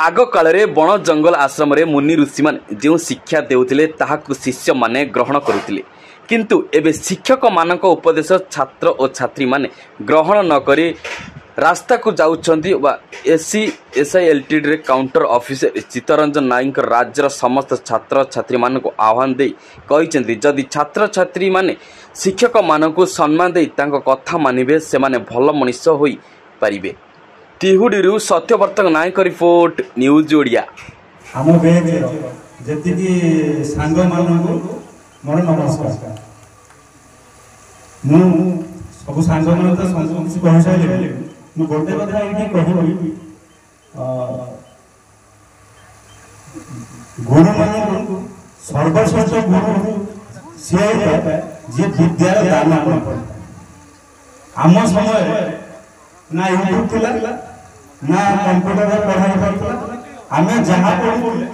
आग काल बण जंगल आश्रम मुनि ऋषि मैंने जो शिक्षा देउथिले ताहाकु शिष्य माने ग्रहण करुथिले किंतु एबे शिक्षक मानक उपदेश छात्र और छात्री माने ग्रहण न करी रास्ता को जाउछंती बा SILTD रे काउंटर ऑफिसर चित्तरंजन नायक राज्यर समस्त छात्र छात्री मान को आह्वान दे कहिसेंती जदि छात्र छात्री माने शिक्षक मान को सम्मान दे तांको कथा मानिबे से माने भल मनुष्य होई परिबे। टिहुडीरू सत्यवर्त नायक रिपोर्ट न्यूज ओडिया। आम बेच जेतिकी सांग मानू मोर नमस्कार। मु सब सांग मान तो सब कहि साइले मु गोटे कथा एठी कहबी गुरु मानू सर्वश्रेष्ठ गुरु से जे विद्यार दान आम समय ना यूट्यूब थिला ना कंप्यूटर पढ़ाई करथला आमे जहां पढुले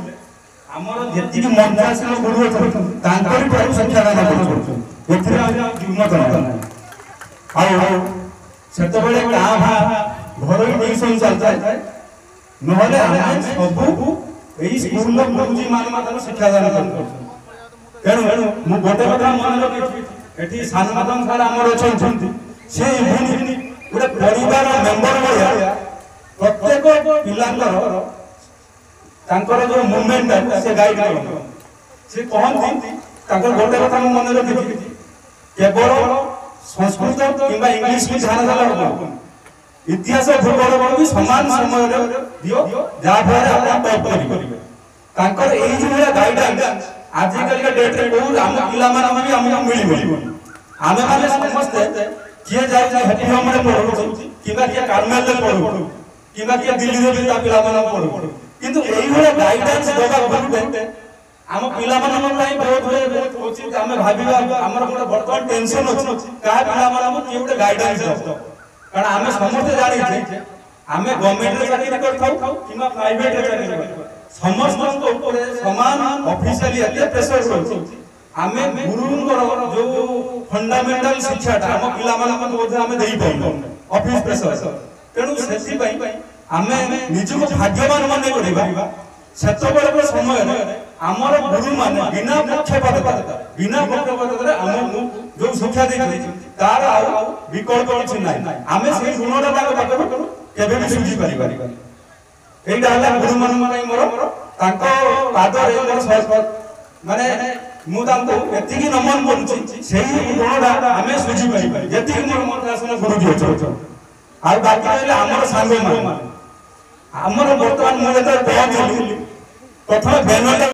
हमर जेति कि मन आसल गुरु अछन तांकरी पर शिक्षा दान करछन एथिरा जुमत नै आउ सेते बेले का भा घरोई ट्यूशन चलता है नहले आमे सबु एई स्कूल लो गुरुजी मान मात्र शिक्षा दान करछन तेनु मु गोटे कथा मन रखि एठी सानमादन सार हमर अछन से इभेनी गोटे परिवार मेंबर भलिया प्रत्येक पिलांकर तांकर जो मूवमेंट से गाइड करन से कहंती तांकर गोटे कथा मन रखि केवल संस्कृत किबा इंग्लिश में ध्यान देला हो इतिहास भूगोल भी समान समय दियो जा फरे आप टॉप करिवे तांकर एई जे गाइडेंस आज कल के डेट रे बहुत हम पिला माने भी हमको मिलिबो आमे माने समझते किए जाय जाय हेटी हमरे पढो किबा किया कार्मेल ले पढो किबा किया दिल्ली रे भी पिला माने पढो किंतु एई होले गाइडेंस देबा गुरुते हम पिला माने पई बहुत उचित हमें भाबिबा हमर गोटे वर्तमान टेंशन अछि का पिला माने कि गोटे गाइडेंस दो कारण हमें समझते जानि छै हमें गवर्नमेंट रे चाकरी करथाउ किबा प्राइवेट रे चाकरी करथाउ समस्त ऊपर समान ऑफिशियली एते प्रेशर रहछि हमें गुरुंकर जो फंडामेंटल शिक्षाटा हम पिला माने बोध हमें देई पाउ ऑफिस प्रेशर तेनु सेति पई हमें निजको भाग्यवान माने करिबा सेतो बेले समय रे हमर गुरु माने बिना पक्षपात रे हम जो शिक्षा देइ तार आ विकल्प କିଛି नाही हमें से गुणटा ताको पाकर केबे भी सुझी पारि एटा हला गुरु माने मोर ताको पाद रे मोर माने मु तांको एतिकी नमन करूची सेही गुणटा हमें सुझी पारि जेतिकी मोर मन आसन गुरुजी अछि आ बाकी रहले हमर सांग माने हमर वर्तमान मु जेता पहुंचली प्रथम बेनटा